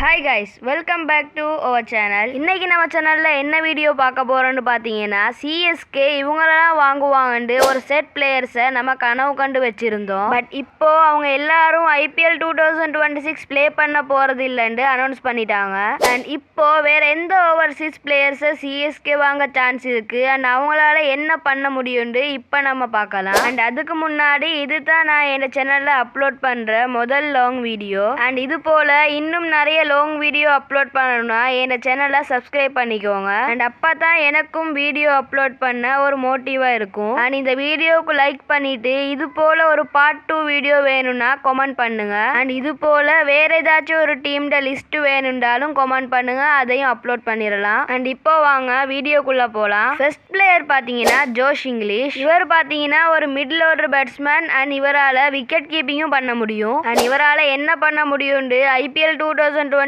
Hi guys, welcome back to our channel. இன்னைக்கு நம்ம சேனலில் என்ன வீடியோ பார்க்க போகிறோன்னு பார்த்தீங்கன்னா, சிஎஸ்கே இவங்களெல்லாம் வாங்குவாங்கன்ட்டு ஒரு செட் பிளேயர்ஸை நம்ம கனவு கண்டு வச்சுருந்தோம். பட் இப்போது அவங்க எல்லாரும் IPL 2026 ப்ளே பண்ண போகிறது இல்லைன்ட்டு அனௌன்ஸ் பண்ணிட்டாங்க. அண்ட் இப்போது வேறு எந்த ஓவர்சீஸ் பிளேயர்ஸை சிஎஸ்கே வாங்க சான்ஸ் இருக்குது அண்ட் அவங்களால என்ன பண்ண முடியும்னு இப்போ நம்ம பார்க்கலாம். அண்ட் அதுக்கு முன்னாடி இது தான் நான் என் சேனலில் அப்லோட் பண்ணுற முதல் லாங் வீடியோ. அண்ட் இது போல் இன்னும் நிறைய லாங் வீடியோ அப்லோட் பண்ணணும்னா என் சேனலை சப்ஸ்கிரைப் பண்ணிக்கோங்க. அண்ட் அப்போ தான் எனக்கும் வீடியோ அப்லோட் பண்ண ஒரு மோட்டிவாக இருக்கும். அண்ட் இந்த வீடியோவுக்கு லைக் பண்ணிவிட்டு இது போல் ஒரு பார்ட் 2 வீடியோ வேணும்னா கமெண்ட் பண்ணுங்க. அண்ட் இது போல் வேறு ஏதாச்சும் ஒரு டீம்ட லிஸ்ட் வேணும்னாலும் கமெண்ட் பண்ணுங்க, அதையும் அப்லோட் பண்ணிடலாம். அண்ட் இப்போ வாங்க வீடியோக்குள்ளே போகலாம். ஃபர்ஸ்ட் பிளேயர் பார்த்தீங்கன்னா ஜோஷ் இங்கிலீஷ். இவர் பார்த்தீங்கன்னா ஒரு மிடில் ஆர்டர் பேட்ஸ்மேன் அண்ட் இவரால் விக்கெட் கீப்பிங்கும் பண்ண முடியும். அண்ட் இவரால் என்ன பண்ண முடியும்னு IPL 2025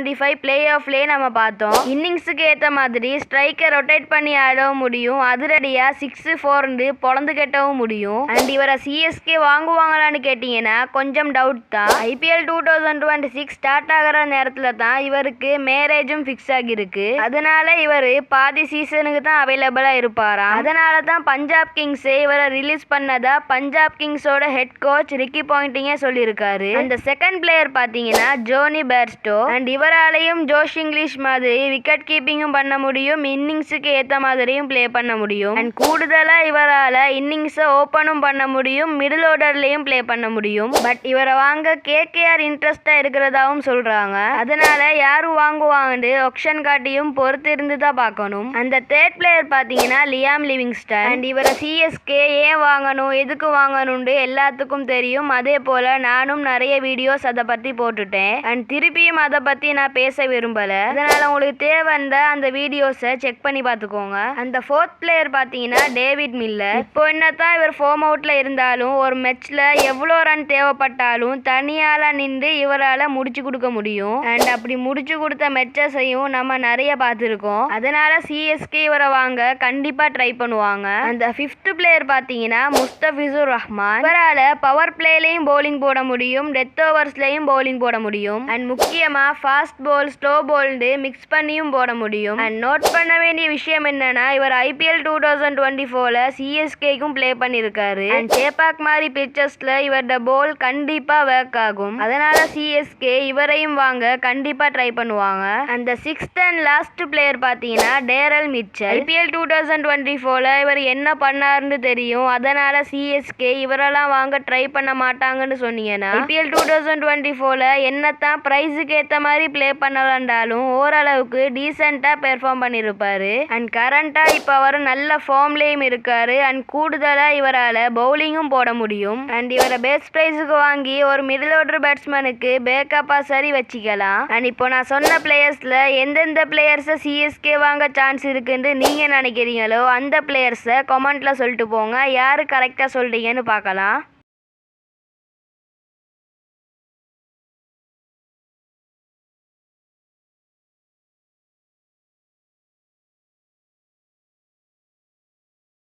பிளே ஆஃப்லேயே நம்ம பார்த்தோம். இன்னிங்ஸுக்கு ஏற்ற மாதிரி ஸ்ட்ரைக்கை ரொட்டேட் பண்ணி ஆடவும் முடியும், அதிரடியாக 6-4 பொழந்து கட்டவும் முடியும். அண்ட் இவரை சிஎஸ்கே வாங்குவாங்களான்னு கேட்டிங்கன்னா கொஞ்சம் டவுட் தான். IPL 2026 ஸ்டார்ட் ஆகிற நேரத்தில் தான் இவருக்கு மேரேஜும் ஃபிக்ஸ் ஆகியிருக்கு. அதனால இவர் பாதி சீசனுக்கு தான் அவைலபிளாக இருப்பாராம். அதனால தான் பஞ்சாப் கிங்ஸே இவரை ரிலீஸ் பண்ணதா பஞ்சாப் கிங்ஸோட ஹெட் கோச் ரிக்கி பாயிண்டிங்கே சொல்லியிருக்காரு. அந்த செகண்ட் பிளேயர் பார்த்தீங்கன்னா ஜோனி பேர்ஸ்டோ. அண்ட் இவராலையும் ஜோஷ் இங்கிலீஷ் மாதிரி விக்கெட் கீப்பிங்கும் பண்ண முடியும், இன்னிங்ஸுக்கு ஏற்ற மாதிரியும் ப்ளே பண்ண முடியும். அண்ட் கூடுதலாக இவரால் இன்னிங்ஸை ஓப்பனும் பண்ண முடியும், மிடில் ஆர்டர்லேயும் ப்ளே பண்ண முடியும். பட் இவரை வாங்க KKR இன்ட்ரெஸ்டாக இருக்கிறதாவும் சொல்கிறாங்க. அதனால யாரும் வாங்குவாங்கன்னு ஆப்ஷன் காட்டியும் பொறுத்து இருந்து தான் பார்க்கணும். அந்த தேர்ட் பிளேயர் பார்த்தீங்கன்னா லியாம் லிவிங்ஸ்டன். அண்ட் இவரை சிஎஸ்கே ஏன் வாங்கணும், எதுக்கு வாங்கணும்னு எல்லாத்துக்கும் தெரியும். அதே போல் நானும் நிறைய வீடியோஸ் அதை பற்றி போட்டுட்டேன். அண்ட் திருப்பியும் அதை பற்றி நான் பேச விரும்பலை. அதனால் உங்களுக்கு தேவைந்த அந்த வீடியோஸை செக் பண்ணி பார்த்துக்கோங்க. அந்த ஃபோர்த் பிளேயர் பார்த்தீங்கன்னா டேவிட் மில்லர். இப்போ என்னத்தான் இவர் ஃபார்ம் அவுட்டில் இருந்தாலும் ஒரு மேட்ச்சில் எவ்வளோ ரன் தேவைப்பட்டாலும் தனியால் நின்று இவரால் முடிச்சு கொடுக்க முடியும். அண்ட் அப்படி முடிச்சு கொடுத்த மேட்சஸையும் நம்ம நிறைய பார்த்துருக்கோம். அதனால சிஎஸ்கே இவரை வாங்க கண்டிப்பாக ட்ரை பண்ணுவாங்க. அந்த ஃபிஃப்த் பிளேயர் பார்த்தீங்கன்னா முஸ்தபிசுர் ரஹ்மான். இவரால் பவர் பிளேலையும் பவுலிங் போட முடியும், டெத் ஓவர்ஸ்லையும் பவுலிங் போட முடியும். அண்ட் முக்கியமாக ஃபாஸ்ட் பால் ஸ்லோ பால்டு மிக்ஸ் பண்ணியும் போட முடியும். அண்ட் நோட் பண்ண வேண்டிய விஷயம் என்னன்னா இவர் IPL 2024 சிஎஸ்கேக்கும் ப்ளே பண்ணியிருக்காரு. அண்ட் சேப்பாக் மாதிரி பிச்சர்ஸில் இவரோட பால் கண்டிப்பாக ஒர்க் ஆகும். அதனால சிஎஸ்கே இவரையும் வாங்க கண்டிப்பாக ட்ரை பண்ணுவாங்க. அந்த சிக்ஸ்த் அண்ட் லாஸ்ட் பிளேயர் பார்த்தீங்கன்னா டேரல் மிச்சல். IPL 2024 இவர் என்ன பண்ணாருன்னு தெரியும். அதனால சிஎஸ்கே இவரெல்லாம் வாங்க ட்ரை பண்ண மாட்டாங்கன்னு சொன்னீங்கன்னா IPL 2024 என்னத்தான் ப்ரைஸுக்கு ஏற்ற மாதிரி ப்ளே பண்ணலாண்டாலும் ஓரளவுக்கு டீசெண்டாக பெர்ஃபார்ம் பண்ணியிருப்பாரு. அண்ட் கரண்டாக இப்போ அவர் நல்ல ஃபார்ம்லேயும் இருக்காரு. அண்ட் கூடுதலாக இவரால் பவுலிங்கும் போட முடியும். அண்ட் இவரை பெஸ்ட் ப்ரைஸுக்கு வாங்கி ஒரு மிடில் ஆர்டர் பேட்ஸ்மேனுக்கு பேக்கப்பாக சரி வச்சுக்கலாம். அண்ட் இப்போ நான் சொன்ன பிளேயர்ஸில் எந்தெந்த பிளேயர்ஸை சிஎஸ்கே வாங்க சான்ஸ் இருக்குன்னு நீங்கள் நினைக்கிறீங்களோ அந்த பிளேயர்ஸை கமெண்ட்டில் சொல்லிட்டு போங்க. யார் கரெக்டாக சொல்கிறீங்கன்னு பார்க்கலாம்.